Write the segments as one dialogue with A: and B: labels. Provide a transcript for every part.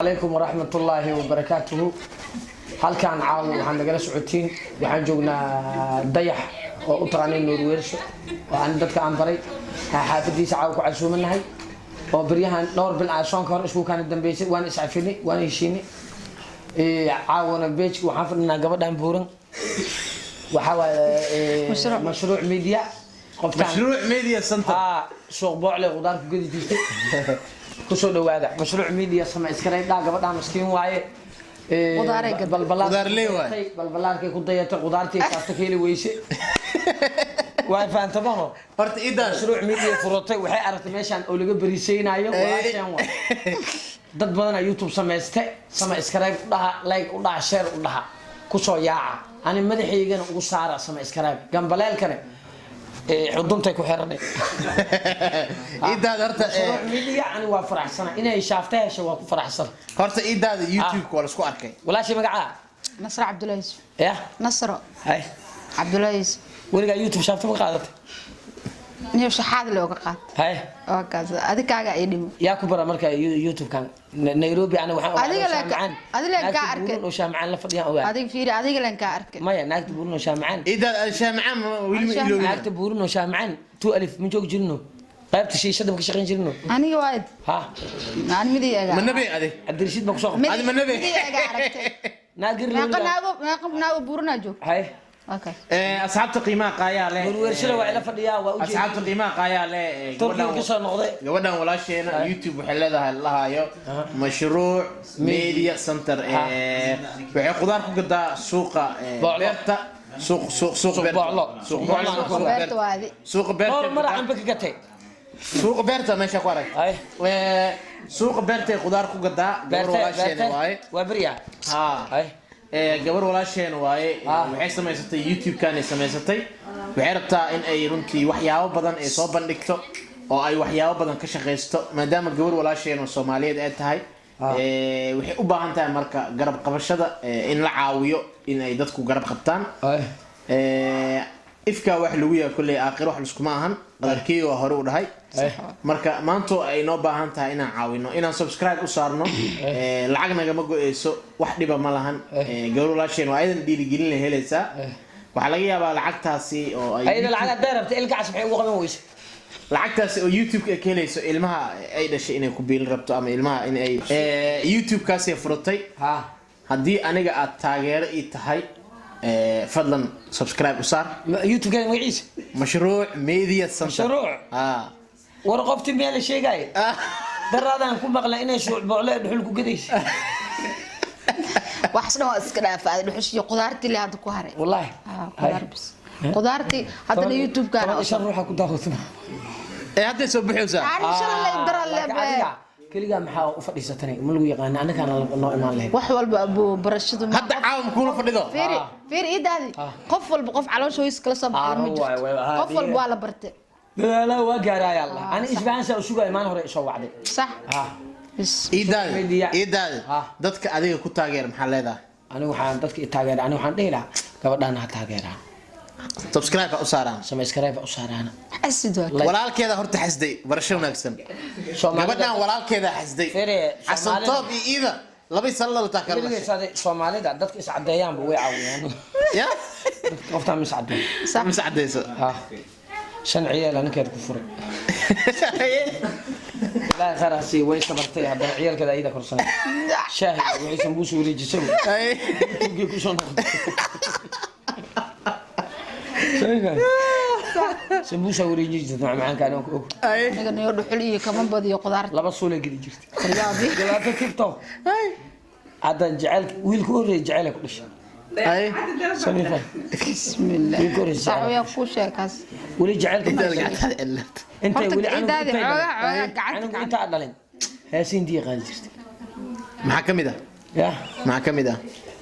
A: عليكم ورحمة الله وبركاته. هل كان عاو waxaan nagala socotiin waxaan joognaa dayax oo u taqaanay Norweersho oo aan dadka aan baray xaafadiisa caaw ku casuumanahay oo baryahan dhowr bil aan soo kor isku kan dambeysay waan iscafinay waan heshiinay caawna beej waxaan fadhinaa gabadhan buuran waxa waa mashruuc media qoftaan
B: mashruuc media center
A: suuq boocle qudaar ku gadi jirtay kusoo dhawaada mashruuc media sama iskaray gabadhan miskiin waaye balbalaarkay ku dayatay qudaartii kaasta keeli weyse waa faantabaho
B: horta idan
A: mashruuc media furotay waxay aragtay meeshan oo laga bariisaynayo walaashan waa dad badan YouTube sameystay sama iskaray dhaha like u dhaha share u dhaha kusoo yaaca ani madaxaygana ugu saara sama iskaray gambaleelkana xudunta ku xiranay
B: idaad horta
A: media ani waa faraxsana inay shaaftay hesho waa ku faraxsan
B: horta idaad YouTube wala isku arkay
A: walaashi magaca
C: نصر عبد العزيز
A: يا
C: نصر
A: هاي
C: عبد العزيز
A: ورجع يوتيوب شافته ما قادت
C: نيو شحاد لو قاد
A: هاي
C: وكاز اديك اغا ايدم
A: يا كبر marka YouTube kan Nairobi ana waxaan
C: adiga ka arkay
A: oo shaamacaan la fadhiyan oo
C: adiga fiiri adiga lan ka arkay
A: maya naagta buurno shaamacaan
B: idaad shaamacaan wili ma iloobi
A: naagta buurno shaamacaan 2000 min joog jirno qaybta shiishada ma ka shaqeyn jirno
C: aniga waad
A: ha
C: aan midii eega
B: manabi adi
A: abdirashid ma ku soo
B: adi manabi
C: eega aragtay
A: naagir
C: ma qanaago buurna joog
A: hay
C: اوكي
B: asxaabta qiimaha qaaya leh
A: warweershada waa ila fadhiyaa waa u jeedaa
B: asxaabta qiimaha qaaya leh
A: turkiga ka soo noqday
B: gabadhan walaasheena YouTube waxay leedahay lahayo mashruuc media center waxay qudaar ku gadaa suuqa beerta suuq beerta suuq beerta
A: mar aan baka gatay
B: suuq beerta meesha ku arag suuq beerta qudaar ku gadaa gabar walaasheena waaye
A: waa bariya hay
B: gabar walaasheen waaye waxay samaysatay YouTube kan ay samaysatay waxay rabtaa in ay runtii waxyaabo badan ay soo bandhigto oo ay waxyaabo badan ka shaqeysto maadaama gabar walaasheen oo Soomaaliyeed ay tahay waxay u baahan tahay marka garab qabashada in la caawiyo in ay dadku garab qabtaan ifka wax lagu yahay kulay aakhir wax iskuma ahan qadarkii waa hore u dhahay marka maanto ay noo baahan tahay inaan caawino inaan subscribe u saarno lacag naga ma go'eyso wax dhiba ma lahan gabar walaasheen waa aydan dhiirigelin la helaysaa waxa laga yaabaa lacagtaasi oo ay
A: ayda lacag daarabta ilkaas maxay ugu qaban weyse
B: lacagtaasi oo YouTube ka helayso ilmaha ay dhashay inay ku biil rabto ama ilmaha in ay YouTube kaasi furtay haddii aniga aad taageero ii tahay فضلا سبسكرايب وصار
A: يوتيوب كان مقيس
B: مشروع ميديا سنتر
A: مشروع ورقبتي ميل شيء جاي درادان كل مقله إني شو بعلاه دحولكو قديش
C: وحسنا اسكراف هذا دحوش قدرتي اللي هذا كهري
A: والله
C: قدر بس قدرتي هذا اليوتيوب كان
A: عشان روحك كنت
B: هذا يسبح وسام
C: ان شاء الله يقدر الله
A: كليغا maxaa u fadhiisatay ma lagu yaqaan anaka noo imaan lahayd
C: wax walba abu barashadu
B: hadda caawim kuula fadhido
C: fiiri idaadi qof walba qof calooshooyis kala soo baxay ma jirto qof walba waa la bartay
A: dalaala waa gaaray allah ani isbaan sa usugay maan hore soo wacday
C: sax
B: idaadi dadka adiga ku taageer maxaa leedahay
A: ani waxaan dadka i taageeray ani waxaan dhihi lahaa gabadhan ha taageeraan
B: subscribe u saaraan
A: subscribe u saaraan
B: walaalkeeda horta xasday barasho wanaagsan gabadhan walaalkeeda xasday xasan toob iida laba salal ta kala
A: Soomaalida dadka is cadeeyaan way caawiyaan
B: ya
A: qofta mis
B: cadeyso
A: shan ciyaal aan keed ku furay la qarasi way sabartay hada ciyaalkada ayda korsan shaahi way sambuus wareejisay ay ku soo noqday سمبوسة وريجيت معاك أنا أكو.
C: أنا قلنا يروح لي كمان بدي قدرت.
A: لا بس ولا قدي جرت.
C: رياضي.
A: لا تكتب تو. عاد جعلك ويلكور جعلك وش.
B: أي.
A: سميفة.
C: بسم الله.
A: ويلكور جعلك.
C: سعوي كوش يا كاس.
A: ولي جعلك.
C: أنت ولي أنا.
A: أنا أنت عدلين. هاسين دي غادي جرت.
B: مع كم ده؟
A: يا.
B: مع كم ده؟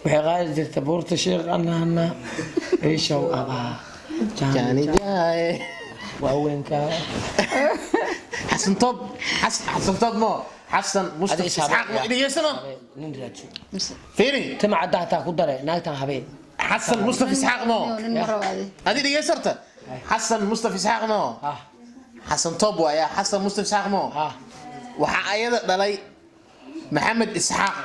A: وحي غادي جرت بورت شيخ أنا إيش هو أبا.
B: يعني جاي
A: وين كان
B: حسن طب حسن طب ما حسن مصطفى اسحاق ودي سنه
A: نندرجو
B: فيري
A: تما عدها قدره نايتان حبيب
B: حسن مصطفى اسحاق ما هذه دي يسرته حسن مصطفى اسحاق ما حسن طب ويا حسن مصطفى اسحاق ما waxa ayada dhalay محمد اسحاق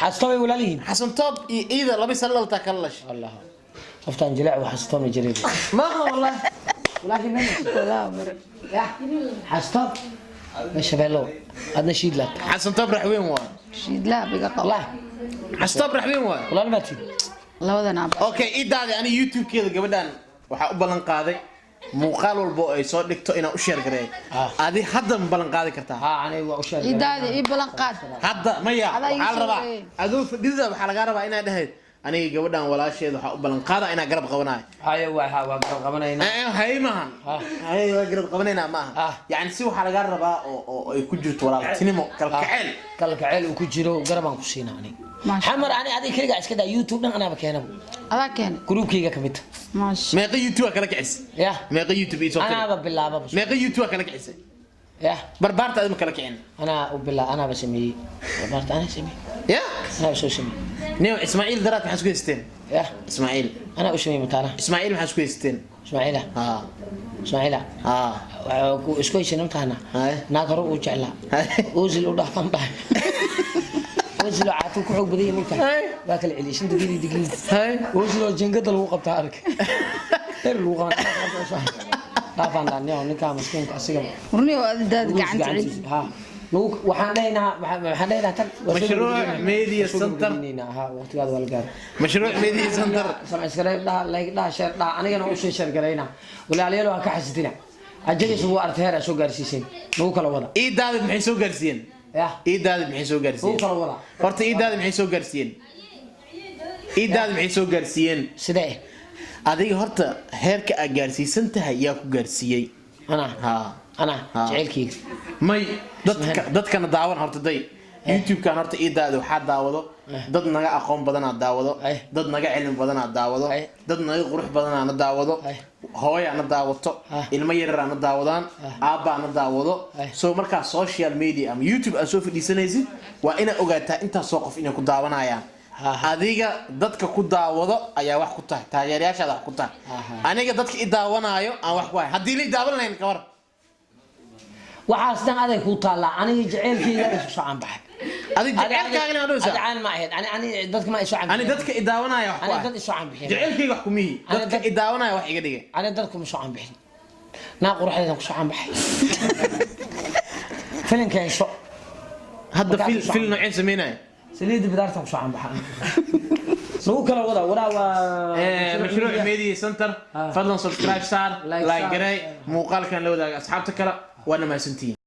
A: حاستوي ولا لين
B: حسن توب اذا لبي سلل تكلش
A: الله شفتان جلع وحستوي جريد ما والله ولكن من
C: لا مر
A: يا حستوب ايش بلو هذا شيء لك
B: حسن توب رحوين وين
C: شيد لا بقى قال
A: والله
B: حسن توب رحوين وين
A: والله ما تي
C: لا ودا نعب
B: اوكي ايدادي انا يوتيوب كذا قبدان waxaa u balan qaaday muuqaal walba ay soo dhigto inaan u share gareey adi hadda ma balan qaadi kartaa
A: ها انا واشار
C: idaadi i balan qaad
B: hadda maya
C: Adaa ii
B: waxaa la rabaa
C: sheegay.
B: adoo fadhida waxaa laga rabaa inaad dhahayd aniga gabadhan walaasheed waxaa u balan qaada inaan garab qabanayo
A: هاي ها قبنينا
B: hay maahan hay waa garab qabanaynaa maaha yani si waxaa laga rabaa oo ay ku jirto walaaltinimo kalkaceel
A: kalkaceel uu ku jiro garabaan ku siinaa xamar ani adiga kaliya iska daa youtube dhan anaba keenabo
C: adaa keen
A: groupkayga kamid
C: maash
B: meeqa youtube kala kicis
A: ya
B: meeqa youtube isoo
A: anaba bilaaba
B: meeqa youtube kala kicis
A: ya
B: barbaarta adima kala kicin
A: انا وبالله انا بسميه برت انا اسمي
B: ya
A: انا شو اسمي
B: نيو اسماعيل درات maxaa isku haysteen
A: يا
B: اسماعيل
A: انا اسمي متانا
B: اسماعيل maxaa isku haysteen
A: اسماعيل
B: ها
A: اسماعيل
B: ها
A: اسكو يشن متانا
B: هاي
A: ناقر او جعلا اوزل ودحان دحay اوزل عاتو ku xog badan mulka waa kala celish inta digri
B: هاي
A: اوزل jingada lagu qabta ark ter lagu qabta dhaafan dhanyo ninka miskiinka asiga
C: runi oo idaadi gacanta cid
A: ها waxaan dheynaa tan
B: مشروع ميديا سنتر
A: ها waqtigaad wal gaar
B: مشروع ميديا سنتر
A: سمعسكريب دا لايك دا شير دا anigana u soo share gareeyna walaaliyada waa ka xasidina ajagis uu arteera soo gaarsiisay lagu kala wada
B: iidaad maxay soo gaarsiiyeen
A: ya
B: iidaad maxay soo gaarsiiyeen
A: lagu kala wada
B: horta iidaad maxay soo gaarsiiyeen iidaad maxay soo gaarsiiyeen
A: sidee
B: adiga horta heerka aad gaarsiisan tahay yaa ku gaarsiiyay
A: ana
B: ha
A: jaceelkii
B: may dadkana daawan horta day youtube kan horta iidaada waxaa daawado dad naga aqoon badanaa daawado dad naga cilmi badanaa daawado dad naga qurux badanaana daawado hooyaana daawato ilmo yararaana daawadaan aabbaana daawado soo markaa social media ama youtube aad soo fadhiisanaysid waa inaad ogaataa intaasoo qof inay ku daawanayaan adiga dadka ku daawado ayaa wax ku tahay taageerayaashaada wax ku tahay aniga dadka i daawanaayo aan wax ku hay haddii la i daawan lahayn kabar
A: waxaas dhan aday ku taala aniga jaceelkayga isu socon baxay
B: adiga jaceelkaaga ma dhowsa
A: adaan ma ahayd ani dadka ma isu socon
B: ani dadka i daawanaayo wax ku hay
A: ani dad isu socon bixin
B: jaceelkayga wax kumihi dadka i daawanaayo wax iga dhigay
A: ani dadku ma socon bixin naa quruxdeeda ku socon baxay filimkeen soo
B: hadda fil nooceen sameynaayo
A: سليد بدارتك شو عم بحال نو كلا ودا
B: مشروع ميديا سنتر فضلا سبسكرايب صار لايك جراي مقال كان لو اصحابتك وانا ما سنتين